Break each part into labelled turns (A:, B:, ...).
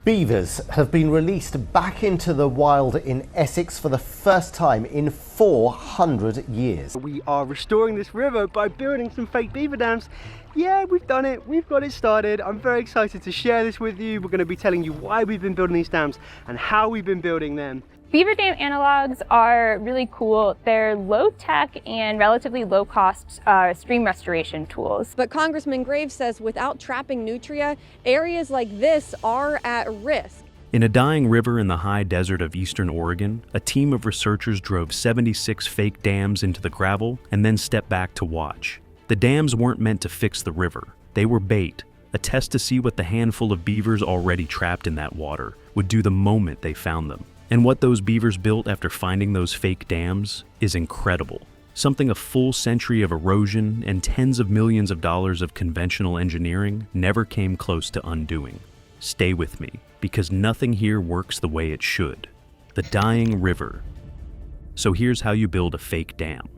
A: Beavers have been released back into the wild in Essex for the first time in 400 years.
B: We are restoring this river by building some fake beaver dams. Yeah, we've done it. We've got it started. I'm very excited to share this with you. We're going to be telling you why we've been building these dams and how we've been building them.
C: Beaver dam analogs are really cool. They're low-tech and relatively low-cost stream restoration tools.
D: But Congressman Graves says without trapping nutria, areas like this are at risk.
E: In a dying river in the high desert of eastern Oregon, a team of researchers drove 76 fake dams into the gravel and then stepped back to watch. The dams weren't meant to fix the river. They were bait, a test to see what the handful of beavers already trapped in that water would do the moment they found them. And what those beavers built after finding those fake dams is incredible. Something a full century of erosion and tens of millions of dollars of conventional engineering never came close to undoing. Stay with me, because nothing here works the way it should. The dying river. So here's how you build a fake dam.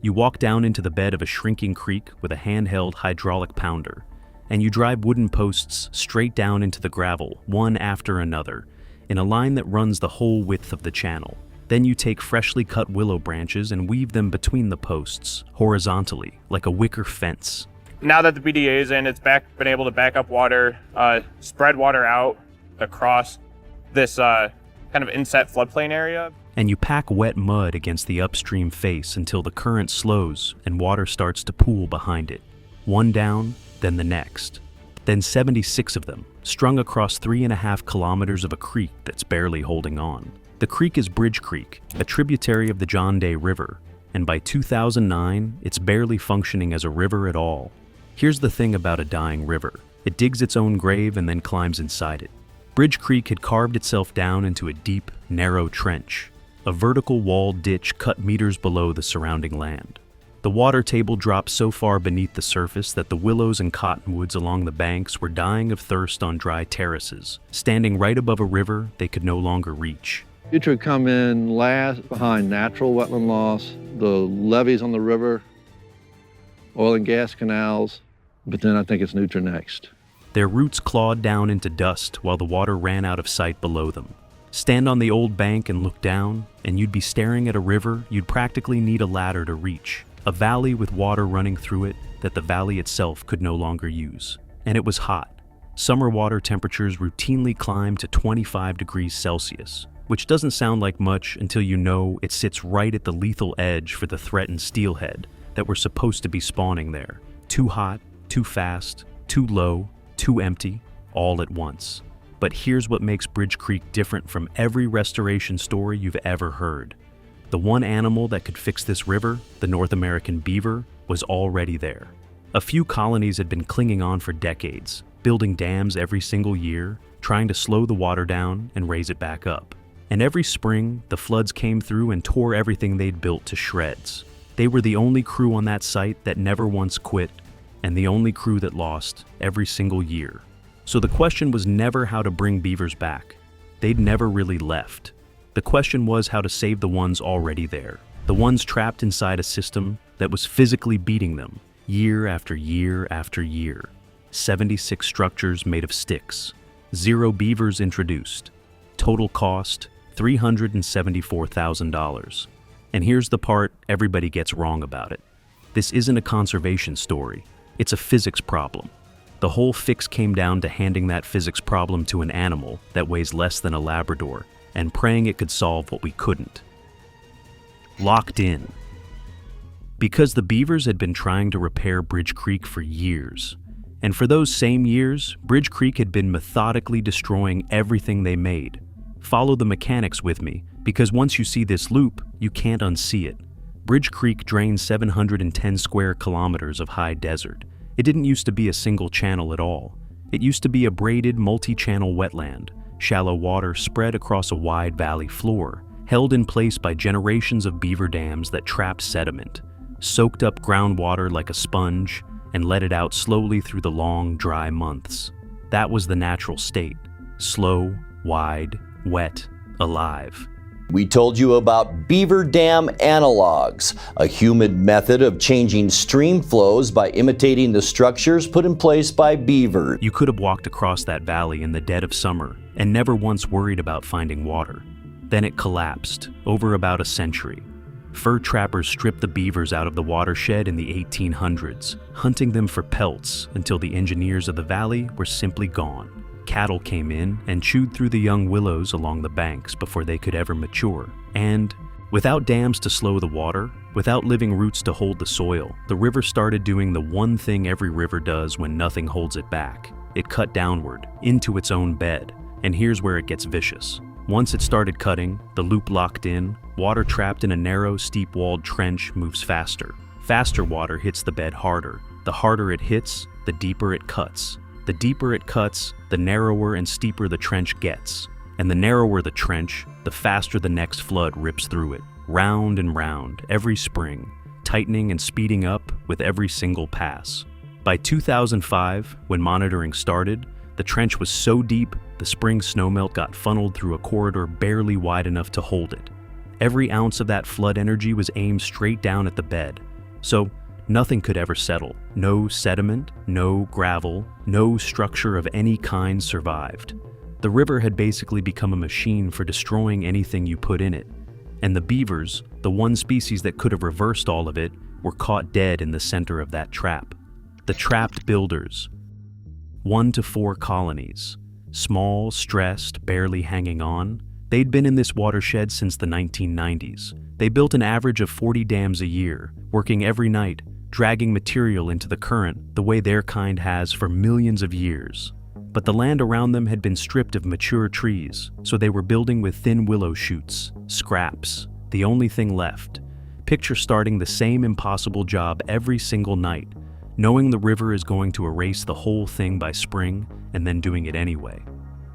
E: You walk down into the bed of a shrinking creek with a handheld hydraulic pounder, and you drive wooden posts straight down into the gravel, one after another, in a line that runs the whole width of the channel. Then you take freshly cut willow branches and weave them between the posts, horizontally, like a wicker fence.
F: Now that the BDA is in, it's been able to back up water, spread water out across this kind of inset floodplain area.
E: And you pack wet mud against the upstream face until the current slows and water starts to pool behind it. One down, then the next. Then 76 of them, strung across 3.5 kilometers of a creek that's barely holding on. The creek is Bridge Creek, a tributary of the John Day River, and by 2009, it's barely functioning as a river at all. Here's the thing about a dying river. It digs its own grave and then climbs inside it. Bridge Creek had carved itself down into a deep, narrow trench, a vertical walled ditch cut meters below the surrounding land. The water table dropped so far beneath the surface that the willows and cottonwoods along the banks were dying of thirst on dry terraces, standing right above a river they could no longer reach.
G: Nutria come in last behind natural wetland loss, the levees on the river, oil and gas canals, but then I think it's nutria next.
E: Their roots clawed down into dust while the water ran out of sight below them. Stand on the old bank and look down, and you'd be staring at a river you'd practically need a ladder to reach. A valley with water running through it that the valley itself could no longer use. And it was hot. Summer water temperatures routinely climbed to 25 degrees Celsius, which doesn't sound like much until you know it sits right at the lethal edge for the threatened steelhead that were supposed to be spawning there. Too hot, too fast, too low, too empty, all at once. But here's what makes Bridge Creek different from every restoration story you've ever heard. The one animal that could fix this river, the North American beaver, was already there. A few colonies had been clinging on for decades, building dams every single year, trying to slow the water down and raise it back up. And every spring, the floods came through and tore everything they'd built to shreds. They were the only crew on that site that never once quit, and the only crew that lost every single year. So the question was never how to bring beavers back. They'd never really left. The question was how to save the ones already there, the ones trapped inside a system that was physically beating them, year after year after year. 76 structures made of sticks, 0 beavers introduced, total cost $374,000. And here's the part everybody gets wrong about it. This isn't a conservation story, it's a physics problem. The whole fix came down to handing that physics problem to an animal that weighs less than a Labrador, and praying it could solve what we couldn't. Locked in. Because the beavers had been trying to repair Bridge Creek for years. And for those same years, Bridge Creek had been methodically destroying everything they made. Follow the mechanics with me, because once you see this loop, you can't unsee it. Bridge Creek drains 710 square kilometers of high desert. It didn't used to be a single channel at all. It used to be a braided multi-channel wetland, shallow water spread across a wide valley floor, held in place by generations of beaver dams that trapped sediment, soaked up groundwater like a sponge, and let it out slowly through the long, dry months. That was the natural state. Slow, wide, wet, alive.
H: We told you about beaver dam analogs, a human method of changing stream flows by imitating the structures put in place by beavers.
E: You could have walked across that valley in the dead of summer and never once worried about finding water. Then it collapsed over about a century. Fur trappers stripped the beavers out of the watershed in the 1800s, hunting them for pelts until the engineers of the valley were simply gone. Cattle came in and chewed through the young willows along the banks before they could ever mature. And without dams to slow the water, without living roots to hold the soil, the river started doing the one thing every river does when nothing holds it back. It cut downward, into its own bed. And here's where it gets vicious. Once it started cutting, the loop locked in, water trapped in a narrow, steep-walled trench moves faster. Faster water hits the bed harder. The harder it hits, the deeper it cuts. The deeper it cuts, the narrower and steeper the trench gets. And the narrower the trench, the faster the next flood rips through it, round and round, every spring, tightening and speeding up with every single pass. By 2005, when monitoring started, the trench was so deep, the spring snowmelt got funneled through a corridor barely wide enough to hold it. Every ounce of that flood energy was aimed straight down at the bed. So, nothing could ever settle. No sediment, no gravel, no structure of any kind survived. The river had basically become a machine for destroying anything you put in it. And the beavers, the one species that could have reversed all of it, were caught dead in the center of that trap. The trapped builders. 1 to 4 colonies. Small, stressed, barely hanging on. They'd been in this watershed since the 1990s. They built an average of 40 dams a year, working every night, dragging material into the current the way their kind has for millions of years. But the land around them had been stripped of mature trees, so they were building with thin willow shoots, scraps, the only thing left. Picture starting the same impossible job every single night, knowing the river is going to erase the whole thing by spring, and then doing it anyway.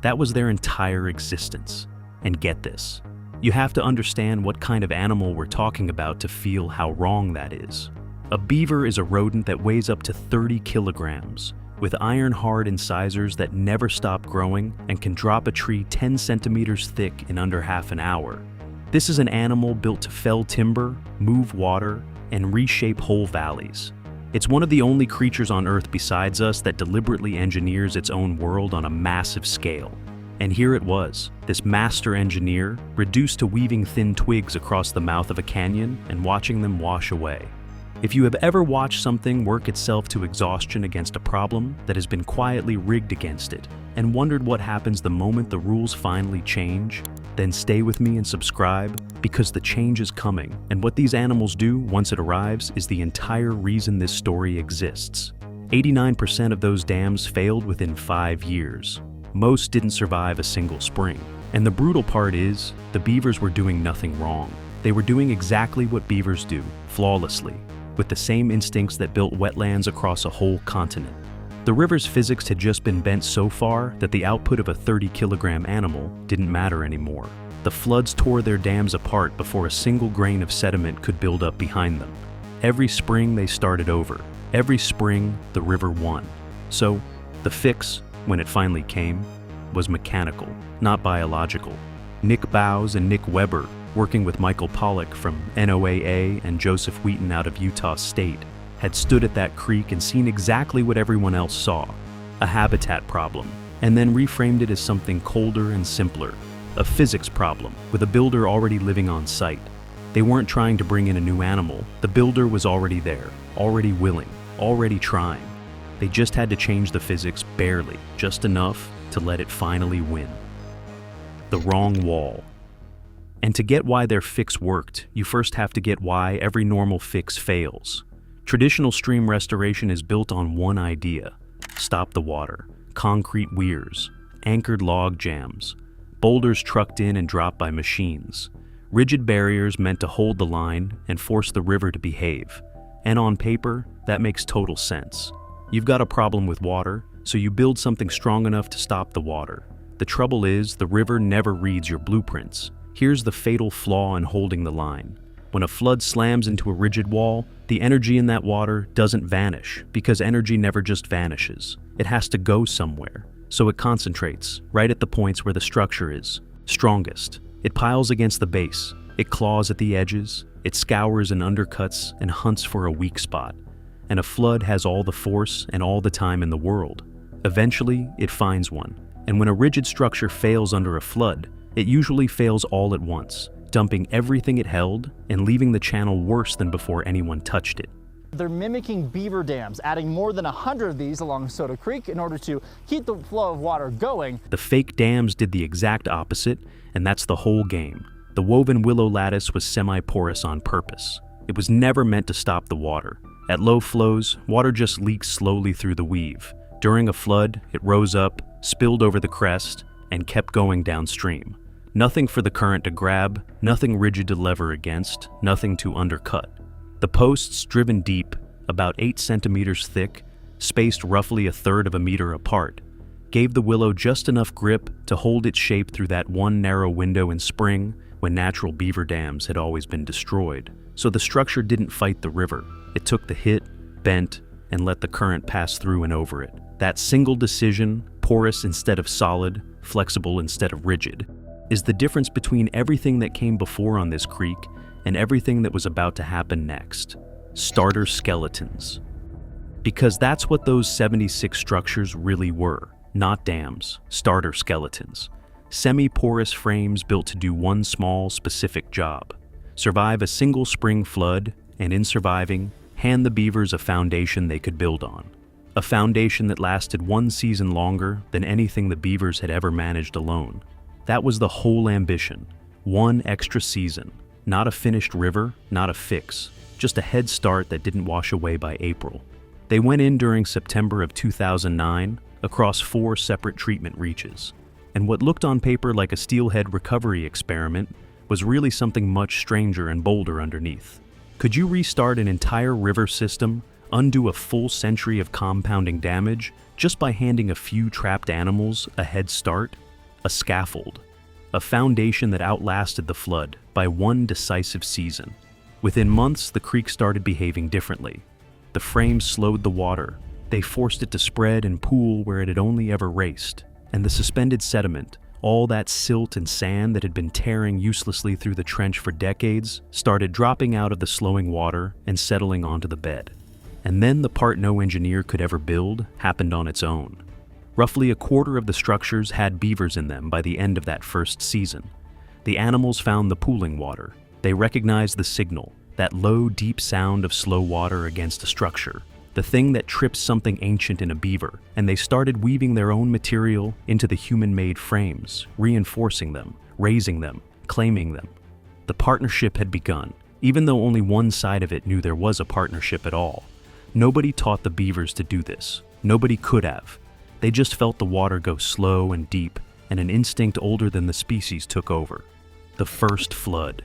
E: That was their entire existence. And get this, you have to understand what kind of animal we're talking about to feel how wrong that is. A beaver is a rodent that weighs up to 30 kilograms, with iron-hard incisors that never stop growing and can drop a tree 10 centimeters thick in under half an hour. This is an animal built to fell timber, move water, and reshape whole valleys. It's one of the only creatures on Earth besides us that deliberately engineers its own world on a massive scale. And here it was, this master engineer, reduced to weaving thin twigs across the mouth of a canyon and watching them wash away. If you have ever watched something work itself to exhaustion against a problem that has been quietly rigged against it, and wondered what happens the moment the rules finally change, then stay with me and subscribe, because the change is coming, and what these animals do once it arrives is the entire reason this story exists. 89% of those dams failed within 5 years. Most didn't survive a single spring. And the brutal part is, the beavers were doing nothing wrong. They were doing exactly what beavers do, flawlessly, with the same instincts that built wetlands across a whole continent. The river's physics had just been bent so far that the output of a 30-kilogram animal didn't matter anymore. The floods tore their dams apart before a single grain of sediment could build up behind them. Every spring they started over. Every spring the river won. So, the fix, when it finally came, was mechanical, not biological. Nick Bowes and Nick Weber, working with Michael Pollack from NOAA and Joseph Wheaton out of Utah State, had stood at that creek and seen exactly what everyone else saw, a habitat problem, and then reframed it as something colder and simpler, a physics problem with a builder already living on site. They weren't trying to bring in a new animal. The builder was already there, already willing, already trying. They just had to change the physics barely, just enough to let it finally win. The wrong wall. And to get why their fix worked, you first have to get why every normal fix fails. Traditional stream restoration is built on one idea: stop the water, concrete weirs, anchored log jams, boulders trucked in and dropped by machines, rigid barriers meant to hold the line and force the river to behave. And on paper, that makes total sense. You've got a problem with water, so you build something strong enough to stop the water. The trouble is, the river never reads your blueprints. Here's the fatal flaw in holding the line. When a flood slams into a rigid wall, the energy in that water doesn't vanish, because energy never just vanishes. It has to go somewhere. So it concentrates, right at the points where the structure is strongest. It piles against the base, it claws at the edges, it scours and undercuts and hunts for a weak spot. And a flood has all the force and all the time in the world. Eventually, it finds one. And when a rigid structure fails under a flood, it usually fails all at once, dumping everything it held and leaving the channel worse than before anyone touched it.
I: They're mimicking beaver dams, adding more than 100 of these along Soda Creek in order to keep the flow of water going.
E: The fake dams did the exact opposite, and that's the whole game. The woven willow lattice was semi-porous on purpose. It was never meant to stop the water. At low flows, water just leaked slowly through the weave. During a flood, it rose up, spilled over the crest, and kept going downstream. Nothing for the current to grab, nothing rigid to lever against, nothing to undercut. The posts, driven deep, about 8 centimeters thick, spaced roughly 1/3 of a meter apart, gave the willow just enough grip to hold its shape through that one narrow window in spring when natural beaver dams had always been destroyed. So the structure didn't fight the river. It took the hit, bent, and let the current pass through and over it. That single decision, porous instead of solid, flexible instead of rigid, is the difference between everything that came before on this creek and everything that was about to happen next. Starter skeletons. Because that's what those 76 structures really were. Not dams, starter skeletons. Semi-porous frames built to do one small, specific job. Survive a single spring flood, and in surviving, hand the beavers a foundation they could build on. A foundation that lasted one season longer than anything the beavers had ever managed alone. That was the whole ambition. One extra season. Not a finished river, not a fix. Just a head start that didn't wash away by April. They went in during September of 2009 across 4 separate treatment reaches. And what looked on paper like a steelhead recovery experiment was really something much stranger and bolder underneath. Could you restart an entire river system, undo a full century of compounding damage, just by handing a few trapped animals a head start? A scaffold. A foundation that outlasted the flood by one decisive season. Within months, the creek started behaving differently. The frames slowed the water. They forced it to spread and pool where it had only ever raced. And the suspended sediment, all that silt and sand that had been tearing uselessly through the trench for decades, started dropping out of the slowing water and settling onto the bed. And then the part no engineer could ever build happened on its own. Roughly 1/4 of the structures had beavers in them by the end of that first season. The animals found the pooling water. They recognized the signal, that low, deep sound of slow water against a structure, the thing that trips something ancient in a beaver, and they started weaving their own material into the human-made frames, reinforcing them, raising them, claiming them. The partnership had begun, even though only one side of it knew there was a partnership at all. Nobody taught the beavers to do this. Nobody could have. They just felt the water go slow and deep, and an instinct older than the species took over. The first flood.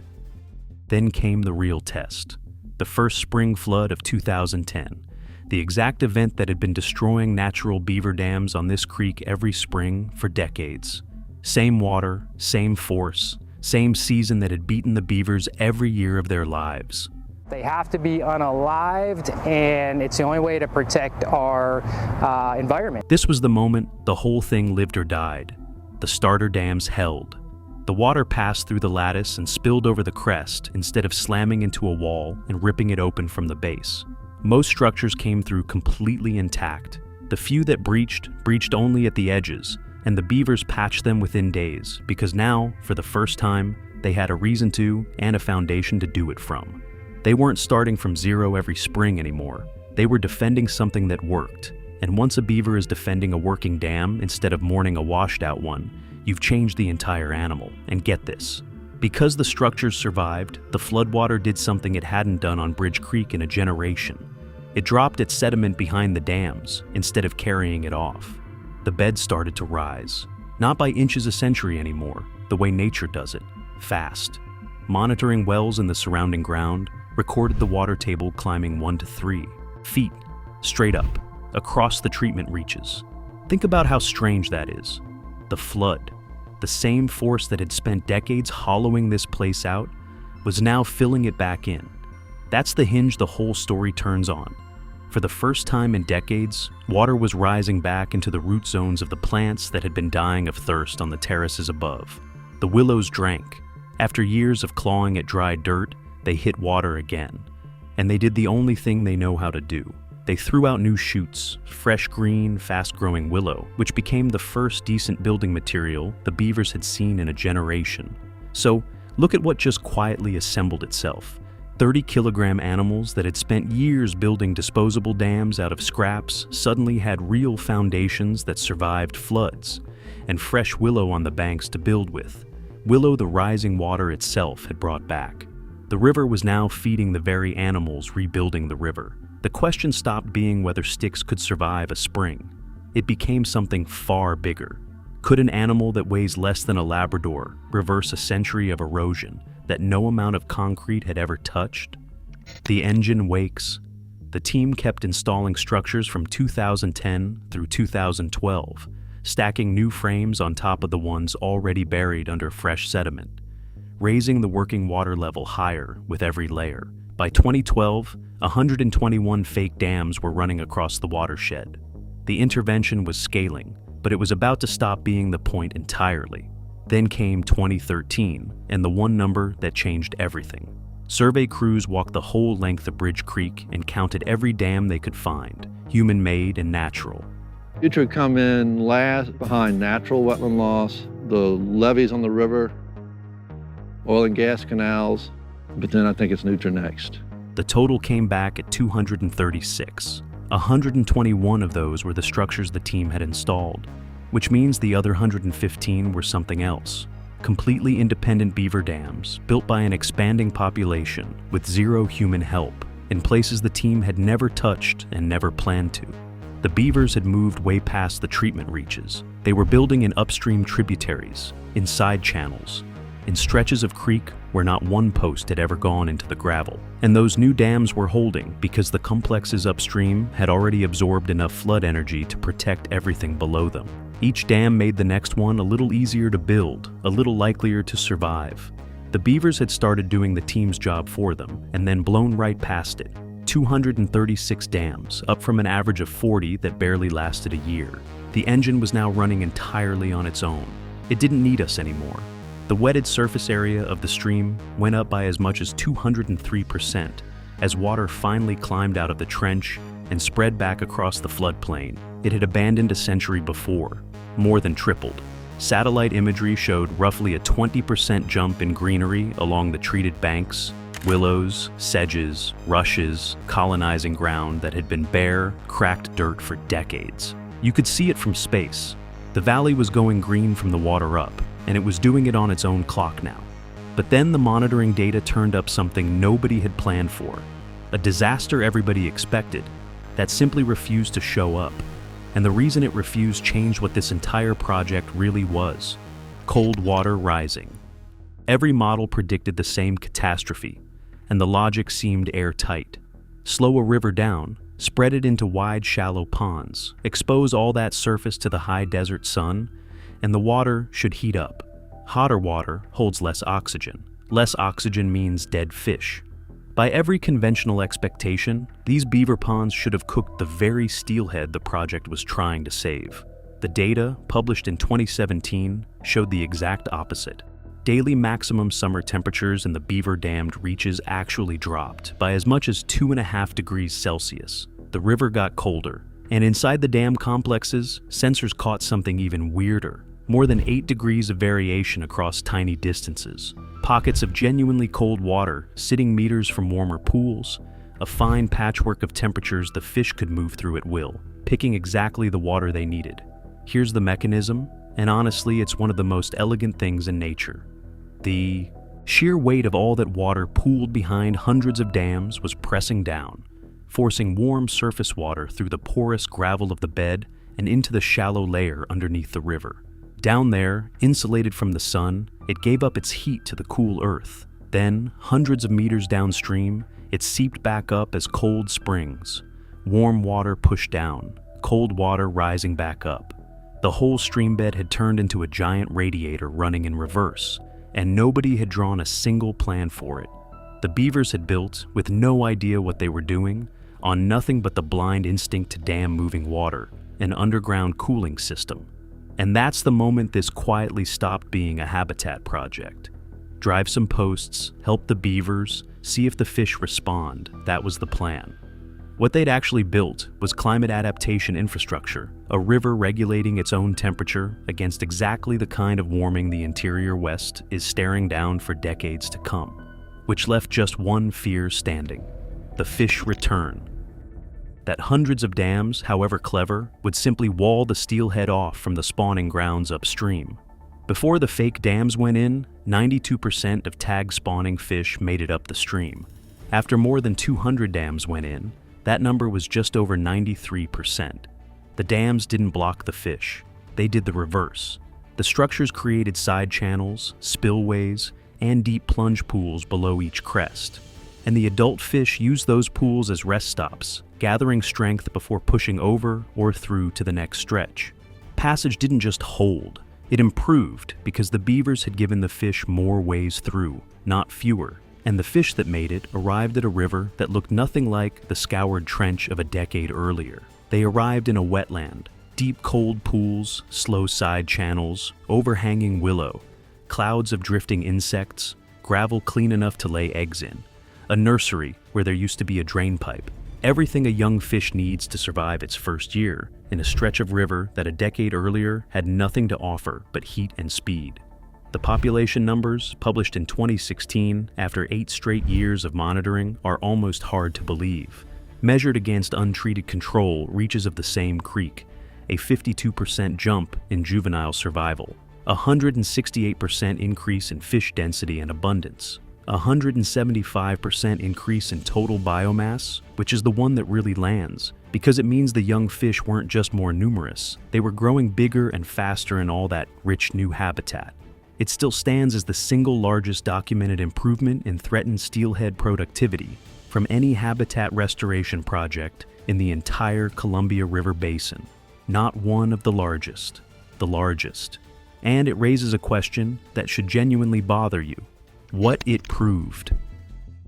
E: Then came the real test. The first spring flood of 2010. The exact event that had been destroying natural beaver dams on this creek every spring for decades. Same water, same force, same season that had beaten the beavers every year of their lives.
J: They have to be unalived, and it's the only way to protect our environment.
E: This was the moment the whole thing lived or died. The starter dams held. The water passed through the lattice and spilled over the crest instead of slamming into a wall and ripping it open from the base. Most structures came through completely intact. The few that breached only at the edges, and the beavers patched them within days because now, for the first time, they had a reason to and a foundation to do it from. They weren't starting from zero every spring anymore. They were defending something that worked. And once a beaver is defending a working dam instead of mourning a washed out one, you've changed the entire animal. And get this. Because the structures survived, the floodwater did something it hadn't done on Bridge Creek in a generation. It dropped its sediment behind the dams instead of carrying it off. The bed started to rise. Not by inches a century anymore, the way nature does it. Fast. Monitoring wells in the surrounding ground, recorded the water table climbing 1 to 3 feet, straight up, across the treatment reaches. Think about how strange that is. The flood, the same force that had spent decades hollowing this place out, was now filling it back in. That's the hinge the whole story turns on. For the first time in decades, water was rising back into the root zones of the plants that had been dying of thirst on the terraces above. The willows drank. After years of clawing at dry dirt, they hit water again. And they did the only thing they know how to do. They threw out new shoots, fresh green, fast-growing willow, which became the first decent building material the Beavers had seen in a generation. So, look at what just quietly assembled itself. 30-kilogram animals that had spent years building disposable dams out of scraps suddenly had real foundations that survived floods, and fresh willow on the banks to build with. Willow the rising water itself had brought back. The river was now feeding the very animals rebuilding the river. The question stopped being whether sticks could survive a spring. It became something far bigger. Could an animal that weighs less than a Labrador reverse a century of erosion that no amount of concrete had ever touched? The engine wakes. The team kept installing structures from 2010 through 2012, stacking new frames on top of the ones already buried under fresh sediment, raising the working water level higher with every layer. By 2012, 121 fake dams were running across the watershed. The intervention was scaling, but it was about to stop being the point entirely. Then came 2013, and the one number that changed everything. Survey crews walked the whole length of Bridge Creek and counted every dam they could find, human-made and natural.
G: It would come in last behind natural wetland loss, the levees on the river, oil and gas canals, but then I think it's Nutra next.
E: The total came back at 236. 121 of those were the structures the team had installed, which means the other 115 were something else. Completely independent beaver dams, built by an expanding population with zero human help, in places the team had never touched and never planned to. The Beavers had moved way past the treatment reaches. They were building in upstream tributaries, in side channels, in stretches of creek where not one post had ever gone into the gravel. And those new dams were holding because the complexes upstream had already absorbed enough flood energy to protect everything below them. Each dam made the next one a little easier to build, a little likelier to survive. The Beavers had started doing the team's job for them and then blown right past it. 236 dams, up from an average of 40 that barely lasted a year. The engine was now running entirely on its own. It didn't need us anymore. The wetted surface area of the stream went up by as much as 203% as water finally climbed out of the trench and spread back across the floodplain it had abandoned a century before, more than tripled. Satellite imagery showed roughly a 20% jump in greenery along the treated banks, willows, sedges, rushes, colonizing ground that had been bare, cracked dirt for decades. You could see it from space. The valley was going green from the water up, and it was doing it on its own clock now. But then the monitoring data turned up something nobody had planned for, a disaster everybody expected that simply refused to show up. And the reason it refused changed what this entire project really was: cold water rising. Every model predicted the same catastrophe, and the logic seemed airtight. Slow a river down, spread it into wide, shallow ponds, expose all that surface to the high desert sun, and the water should heat up. Hotter water holds less oxygen. Less oxygen means dead fish. By every conventional expectation, these beaver ponds should have cooked the very steelhead the project was trying to save. The data, published in 2017, showed the exact opposite. Daily maximum summer temperatures in the beaver-dammed reaches actually dropped by as much as 2.5 degrees Celsius. The river got colder, and inside the dam complexes, sensors caught something even weirder. More than 8 degrees of variation across tiny distances. Pockets of genuinely cold water sitting meters from warmer pools. A fine patchwork of temperatures the fish could move through at will, picking exactly the water they needed. Here's the mechanism, and honestly, it's one of the most elegant things in nature. The sheer weight of all that water pooled behind hundreds of dams was pressing down, forcing warm surface water through the porous gravel of the bed and into the shallow layer underneath the river. Down there, insulated from the sun, it gave up its heat to the cool earth. Then, hundreds of meters downstream, it seeped back up as cold springs. Warm water pushed down, cold water rising back up. The whole streambed had turned into a giant radiator running in reverse, and nobody had drawn a single plan for it. The Beavers had built, with no idea what they were doing, on nothing but the blind instinct to dam moving water, an underground cooling system. And that's the moment this quietly stopped being a habitat project. drive some posts, help the beavers, see if the fish respond. That was the plan. What they'd actually built was climate adaptation infrastructure, a river regulating its own temperature against exactly the kind of warming the interior West is staring down for decades to come, which left just one fear standing: the fish return. That hundreds of dams, however clever, would simply wall the steelhead off from the spawning grounds upstream. Before the fake dams went in, 92% of tag spawning fish made it up the stream. After more than 200 dams went in, that number was just over 93%. The dams didn't block the fish. They did the reverse. The structures created side channels, spillways, and deep plunge pools below each crest. And the adult fish used those pools as rest stops, gathering strength before pushing over or through to the next stretch. Passage didn't just hold. It improved because the beavers had given the fish more ways through, not fewer. And the fish that made it arrived at a river that looked nothing like the scoured trench of a decade earlier. They arrived in a wetland, deep cold pools, slow side channels, overhanging willow, clouds of drifting insects, gravel clean enough to lay eggs in, a nursery where there used to be a drain pipe. Everything a young fish needs to survive its first year in a stretch of river that a decade earlier had nothing to offer but heat and speed. The population numbers, published in 2016 after 8 straight years of monitoring, are almost hard to believe. Measured against untreated control reaches of the same creek, a 52% jump in juvenile survival, a 168% increase in fish density and abundance, a 175% increase in total biomass, which is the one that really lands, because it means the young fish weren't just more numerous, they were growing bigger and faster in all that rich new habitat. It still stands as the single largest documented improvement in threatened steelhead productivity from any habitat restoration project in the entire Columbia River Basin. Not one of the largest. And it raises a question that should genuinely bother you: what it proved.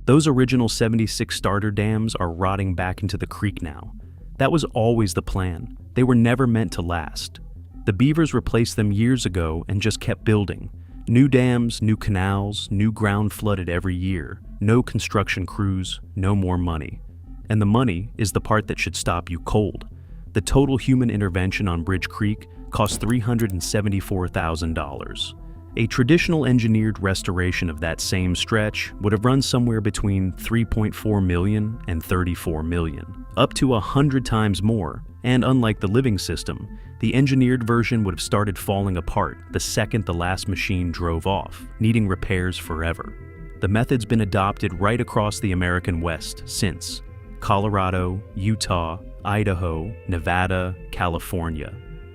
E: Those original 76 starter dams are rotting back into the creek now. That was always the plan. They were never meant to last. The beavers replaced them years ago and just kept building. New dams, new canals, new ground flooded every year. No construction crews, no more money. And the money is the part that should stop you cold. The total human intervention on Bridge Creek cost $374,000. A traditional engineered restoration of that same stretch would have run somewhere between $3.4 million and $34 million, up to 100 times more. And unlike the living system, the engineered version would have started falling apart the second the last machine drove off, needing repairs forever. The method's been adopted right across the American West since: Colorado, Utah, Idaho, Nevada, California.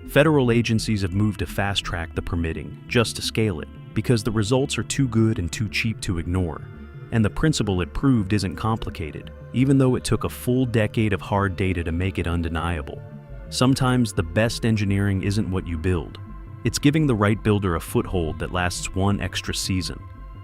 E: Federal agencies have moved to fast-track the permitting just to scale it, because the results are too good and too cheap to ignore. And the principle it proved isn't complicated, even though it took a full decade of hard data to make it undeniable. Sometimes the best engineering isn't what you build. It's giving the right builder a foothold that lasts one extra season.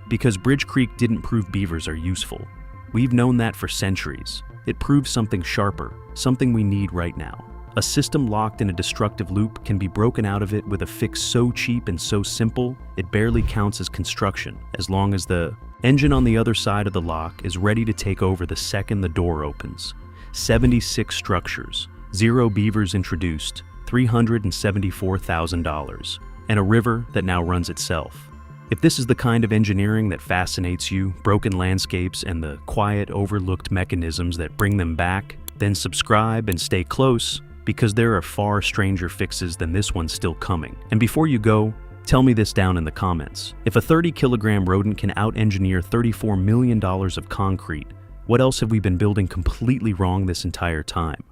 E: Because Bridge Creek didn't prove beavers are useful. We've known that for centuries. It proves something sharper, something we need right now. A system locked in a destructive loop can be broken out of it with a fix so cheap and so simple, it barely counts as construction, as long as the engine on the other side of the lock is ready to take over the second the door opens. 76 structures, 0 beavers introduced, $374,000, and a river that now runs itself. If this is the kind of engineering that fascinates you, broken landscapes and the quiet, overlooked mechanisms that bring them back, then subscribe and stay close, because there are far stranger fixes than this one still coming. And before you go, tell me this down in the comments. If a 30-kilogram rodent can out-engineer $34 million of concrete, what else have we been building completely wrong this entire time?